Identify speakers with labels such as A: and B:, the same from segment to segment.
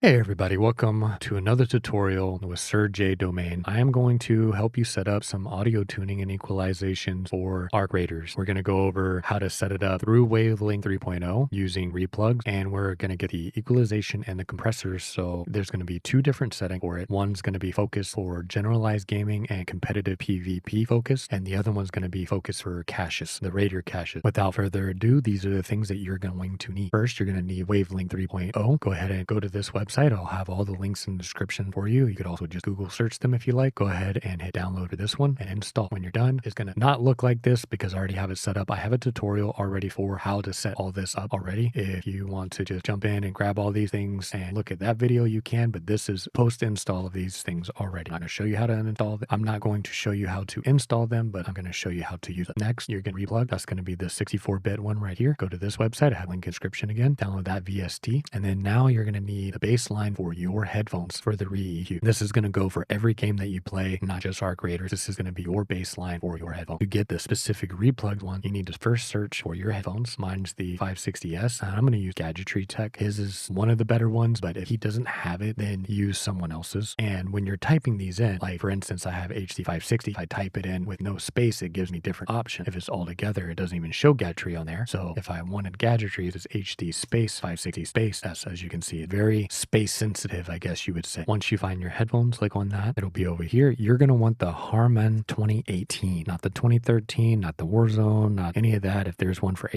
A: Hey everybody, welcome to another tutorial with Sir J Domain. I am going to help you set up some audio tuning and equalization for arc raters. We're going to go over how to set it up through Wavelength 3.0 using replugs, and we're going to get the equalization and the compressors. So there's going to be two different settings for it. One's going to be focused for generalized gaming and competitive PvP focus, and the other one's going to be focused for caches, the rater caches. Without further ado, these are the things that you're going to need. First, you're going to need Wavelength 3.0. Go ahead and go to this website. I'll have all the links in the description for you. You could also just Google search them if you like. Go ahead and hit download for this one and install. When you're done, it's going to not look like this because I already have it set up. I have a tutorial already for how to set all this up already. If you want to just jump in and grab all these things and look at that video, you can, but this is post install of these things already. I'm going to show you how to install them. I'm not going to show you how to install them, but I'm going to show you how to use them. Next, you're going to replug. That's going to be the 64-bit one right here. Go to this website. I have a link in the description again. Download that VST. And then now you're going to need a baseline for your headphones for the re-EQ. This is going to go for every game that you play, not just arc raters. This is going to be your baseline for your headphones. To get the specific replugged one, you need to first search for your headphones. Mine's the 560S, and I'm going to use Gadgetry Tech. His is one of the better ones, but if he doesn't have it, then use someone else's. And when you're typing these in, like for instance, I have HD 560. If I type it in with no space, it gives me different option. If it's all together, it doesn't even show Gadgetry on there. So if I wanted Gadgetry, it's HD space 560 space S. As you can see, it's very space sensitive, I guess you would say. Once you find your headphones, click on that. It'll be over here. You're going to want the Harman 2018, not the 2013, not the Warzone, not any of that. If there's one for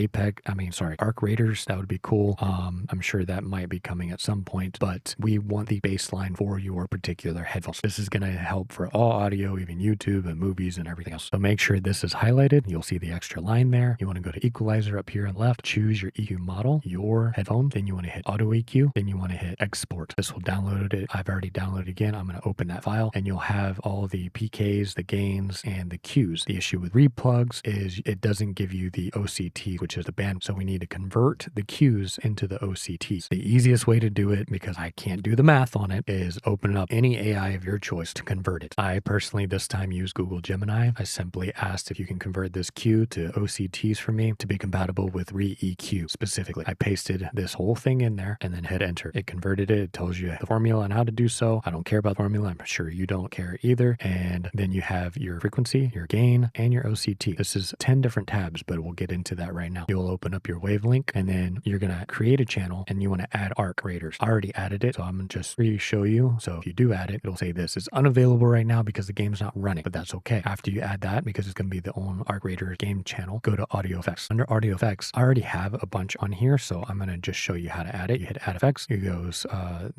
A: Arc Raiders, that would be cool. I'm sure that might be coming at some point, but we want the baseline for your particular headphones. This is going to help for all audio, even YouTube and movies and everything else. So make sure this is highlighted. You'll see the extra line there. You want to go to equalizer up here on the left, choose your EQ model, your headphones. Then you want to hit auto EQ. Then you want to hit export. This will download it. I've already downloaded again. I'm going to open that file and you'll have all the PKs, the gains, and the cues. The issue with replugs is it doesn't give you the OCT, which is the band. So we need to convert the cues into the OCTs. The easiest way to do it, because I can't do the math on it, is open up any AI of your choice to convert it. I personally this time use Google Gemini. I simply asked if you can convert this cue to OCTs for me to be compatible with re-EQ specifically. I pasted this whole thing in there and then hit enter. It converted it. It tells you the formula and how to do so. I don't care about the formula. I'm sure you don't care either. And then you have your frequency, your gain, and your OCT. This is 10 different tabs, but we'll get into that right now. You'll open up your wavelength and then you're going to create a channel and you want to add arc raters. I already added it, so I'm going to just re-show you. So if you do add it, it'll say this is unavailable right now because the game's not running, but that's okay. After you add that, because it's going to be the own arc rater game channel, go to audio effects. Under audio effects, I already have a bunch on here, so I'm going to just show you how to add it. You hit add effects. It goes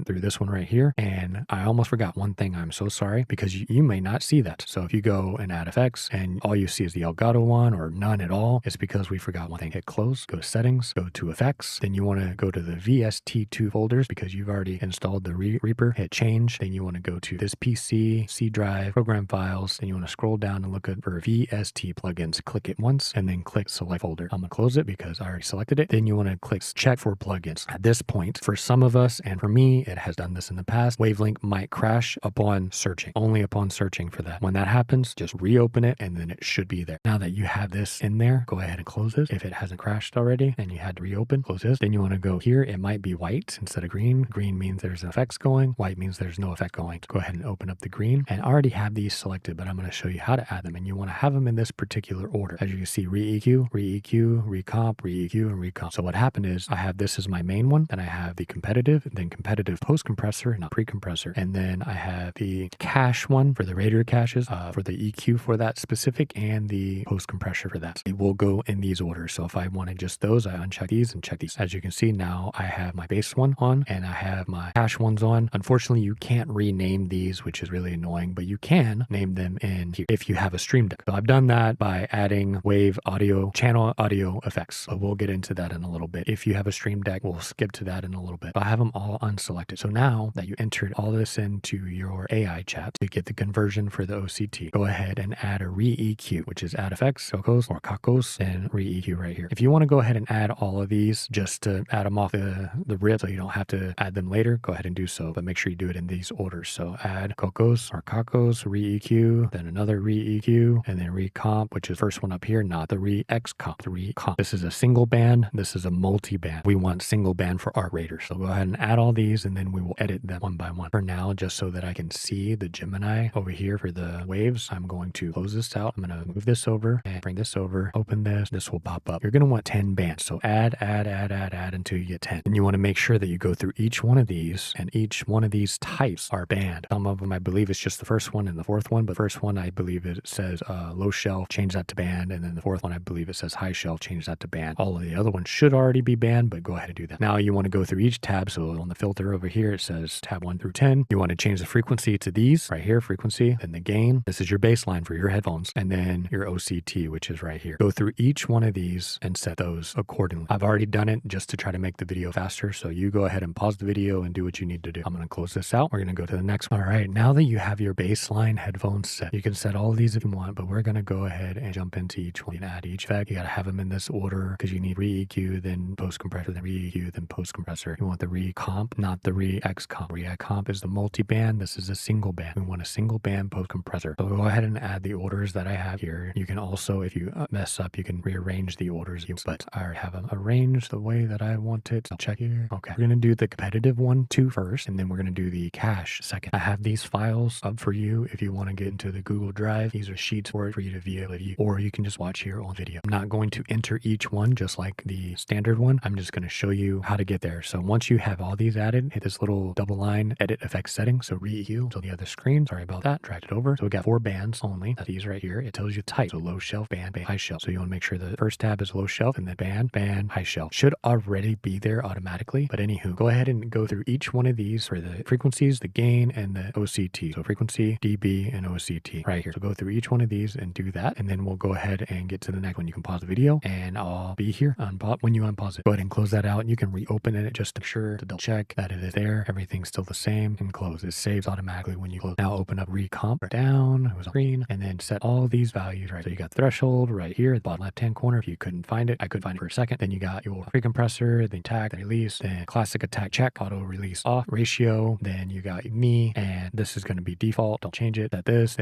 A: through this one right here. And I almost forgot one thing. I'm so sorry, because you may not see that. So if you go and add effects and all you see is the Elgato one or none at all, it's because we forgot one thing. Hit close, go to settings, go to effects. Then you want to go to the VST2 folders because you've already installed the Reaper. Hit change. Then you want to go to this PC, C drive, program files. Then you want to scroll down and look for VST plugins. Click it once and then click select folder. I'm going to close it because I already selected it. Then you want to click check for plugins. At this point, for some of us, and for me, it has done this in the past, Wavelength might crash upon searching, only upon searching for that. When that happens, just reopen it and then it should be there. Now that you have this in there, go ahead and close this. If it hasn't crashed already and you had to reopen, close this. Then you want to go here. It might be white instead of green. Green means there's effects going. White means there's no effect going. Go ahead and open up the green. And I already have these selected, but I'm going to show you how to add them. And you want to have them in this particular order. As you can see, re-EQ, re-EQ, recomp, re-EQ, and recomp. So what happened is I have this as my main one. Then I have the competitive, then competitive post-compressor, not pre-compressor. And then I have the cache one for the rater caches, for the EQ for that specific, and the post-compressor for that. It will go in these orders. So if I wanted just those, I uncheck these and check these. As you can see now, I have my base one on and I have my cache ones on. Unfortunately, you can't rename these, which is really annoying, but you can name them in here if you have a Stream Deck. So I've done that by adding wave audio, channel audio effects. So we'll get into that in a little bit. If you have a Stream Deck, we'll skip to that in a little bit. But I have them all unselected. So now that you entered all this into your AI chat to get the conversion for the OCT, go ahead and add a re-EQ, which is add effects, cocos or cacos, and re-EQ right here. If you want to go ahead and add all of these just to add them off the rip so you don't have to add them later, go ahead and do so. But make sure you do it in these orders. So add cocos or cacos, re-EQ, then another re-EQ, and then recomp, which is the first one up here, not the re-X comp, the recomp. This is a single band. This is a multi-band. We want single band for arc raters. So go ahead and add all these and then we will edit them one by one. For now, just so that I can see the Gemini over here for the waves, I'm going to close this out. I'm going to move this over and bring this over, open this. This will pop up. You're going to want 10 bands. So add until you get 10. And you want to make sure that you go through each one of these, and each one of these types are banned. Some of them, I believe it's just the first one and the fourth one, but the first one, I believe it says low shelf, change that to banned. And then the fourth one, I believe it says high shelf, change that to banned. All of the other ones should already be banned, but go ahead and do that. Now you want to go through each tab. So on the filter over here, it says tab 1 through 10. You want to change the frequency to these right here, frequency, then the gain. This is your baseline for your headphones, and then your OCT, which is right here. Go through each one of these and set those accordingly. I've already done it just to try to make the video faster. So you go ahead and pause the video and do what you need to do. I'm going to close this out. We're going to go to the next one. All right. Now that you have your baseline headphones set, you can set all of these if you want, but we're going to go ahead and jump into each one and add each effect. You got to have them in this order because you need re-EQ, then post-compressor, then re-EQ, then post-compressor. You want the re-comp, not the re-X comp. Re-X comp is the multi-band. This is a single band. We want a single band post-compressor. So go ahead and add the orders that I have here. You can also, if you mess up, you can rearrange the orders, but I already have them arranged the way that I want it. So check here. Okay. We're going to do the competitive one first, and then we're going to do the cache second. I have these files up for you if you want to get into the Google Drive. These are sheets for you to view, or you can just watch here on video. I'm not going to enter each one just like the standard one. I'm just going to show you how to get there. So once you have all these added, hit this little double line, edit effects settings. So re-EQ to the other screen. Sorry about that. Drag it over. So we got 4 bands only. That's these right here. It tells you type. So low shelf, band, high shelf. So you want to make sure the first tab is low shelf, and then band, high shelf. Should already be there automatically. But anywho, go ahead and go through each one of these for the frequencies, the gain, and the OCT. So frequency, dB, and OCT right here. So go through each one of these and do that. And then we'll go ahead and get to the next one. You can pause the video and I'll be here when you unpause it. Go ahead and close that out, and you can reopen it just to make sure to double check that it is there. Everything's still the same, and close. It saves automatically when you close. Now open up recomp down. It was on green, and then set all these values right. So you got threshold right here at the bottom left-hand corner. If you couldn't find it, I could find it for a second. Then you got your pre-compressor, then attack, then release, then classic attack check, auto release off, ratio, then you got me, and this is going to be default. Don't change it. That this,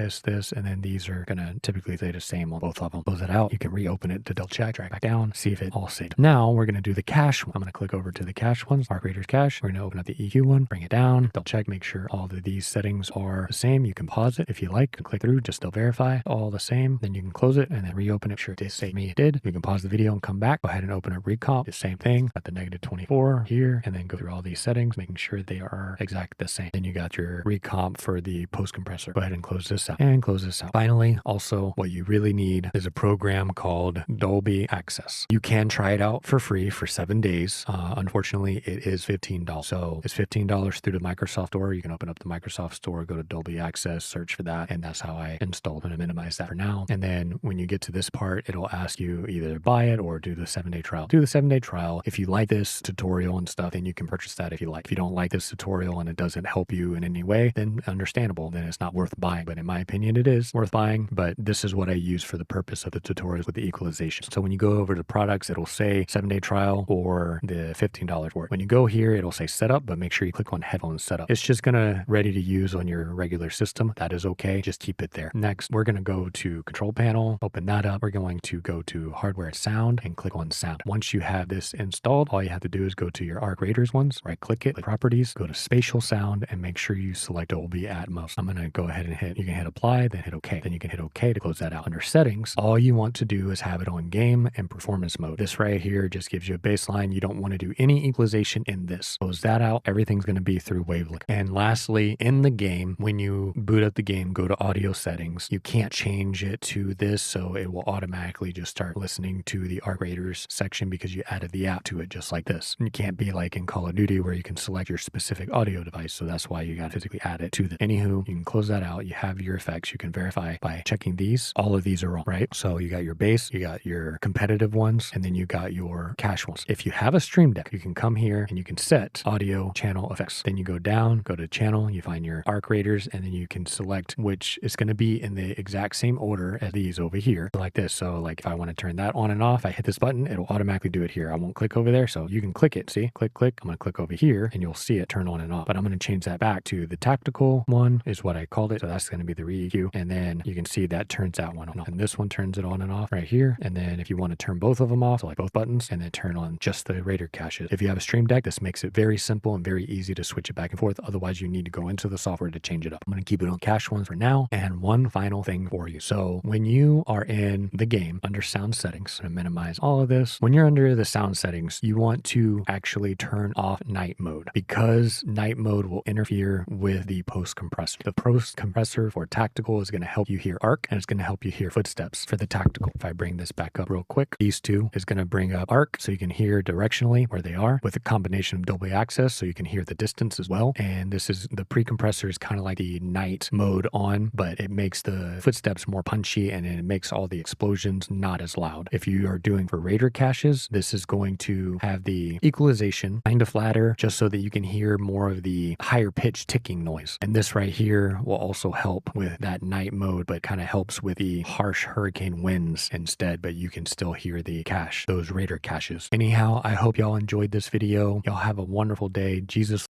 A: and then these are going to typically stay the same on both of them. Close it out. You can reopen it to double check, drag back down, see if it all saved. Now we're going to do the cache one. I'm going to click over to the cache ones, Arc Raiders cache. We're going to open up the EQ one, bring it down, double check, make sure all of these settings are the same. You can pause it if you like, and click through, just still verify all the same. Then you can close it and then reopen it. Sure, it saved me. It did. You can pause the video and come back. Go ahead and open up recomp. The same thing. Got the -24 here, and then go through all these settings, making sure they are exactly the same. Then you got your recomp for the post compressor. Go ahead and close this out and close this out. Finally, also what you really need is a program called Dolby Access. You can try it out for free for 7 days. Unfortunately, it is $15. So it's $15 through the Microsoft Store. You can open up the Microsoft Store, go to Dolby Access, search for that, and that's how I installed. I'm going to minimize that for now. And then when you get to this part, it'll ask you either buy it or do the 7-day trial. Do the 7-day trial. If you like this tutorial and stuff, then you can purchase that if you like. If you don't like this tutorial and it doesn't help you in any way, then understandable. Then it's not worth buying. But in my opinion, it is worth buying. But this is what I use for the purpose of the tutorials with the equalization. So when you go over to products, it'll say 7-day trial or the $15 for it. When you go here, it'll say setup, but make sure you click on headphones setup. It's just gonna ready to use on your regular system. That is okay. Just keep it there. Next, we're gonna go to control panel, open that up. We're going to go to hardware sound and click on sound. Once you have this installed, all you have to do is go to your Arc Raiders ones, right click it, properties, go to spatial sound, and make sure you select Dolby Atmos. I'm gonna go ahead and you can hit apply, then hit OK. Then you can hit OK to close that out. Under settings, all you want to do is have it on game and performance mode. This right here just gives you a baseline. You don't want to do any equalization in this. Close that out. Everything's going to be through wavelength. And lastly, in the game, when you boot up the game, go to audio settings. You can't change it to this, so it will automatically just start listening to the Arc Raiders section because you added the app to it just like this. And you can't be like in Call of Duty where you can select your specific audio device, so that's why you got to physically add it to the. Anywho, you can close that out. You have your effects. You can verify by checking these. All of these are on, right? So you got your bass, you got your competitive ones, and then you got your cache ones. If you have a Stream Deck, you can come here and you can set audio channel effects. Then you go down, go to channel, you find your Arc Raiders, and then you can select which is going to be in the exact same order as these over here, like this. So like if I want to turn that on and off, I hit this button, it'll automatically do it here. I won't click over there, so you can click it. See, click, click. I'm going to click over here and you'll see it turn on and off. But I'm going to change that back to the tactical one is what I called it. So that's going to be the re-EQ. And then you can see that turns that one on. And this one turns it on and off right here. And then if you want to turn both of them off, so like both buttons, and then turn on just the Raider caches. If you have a Stream Deck, this makes it very simple and very easy to switch it back and forth. Otherwise, you need to go into the software to change it up. I'm going to keep it on cache ones for now. And one final thing for you. So when you are in the game under sound settings, I'm going to minimize all of this. When you're under the sound settings, you want to actually turn off night mode, because night mode will interfere with the post compressor. The post compressor for tactical is going to help you hear arc, and it's going to help you hear footsteps for the tactical. If I bring this back up real quick, these two is going to bring up arc so you can hear directionally where they are, with a combination of Dolby Access so you can hear the distance as well. And this is the pre-compressor is kind of like the night mode on, but it makes the footsteps more punchy and it makes all the explosions not as loud. If you are doing for Raider caches, this is going to have the equalization kind of flatter just so that you can hear more of the higher pitched ticking noise. And this right here will also help with that night mode, but kind of helps with the harsh hurricane winds instead, but you can still hear the cache, those Raider caches. Anyhow, I hope y'all enjoyed this video. Y'all have a wonderful day. Jesus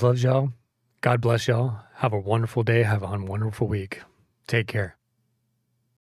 A: loves y'all. God bless y'all. Have a wonderful day. Have a wonderful week. Take care.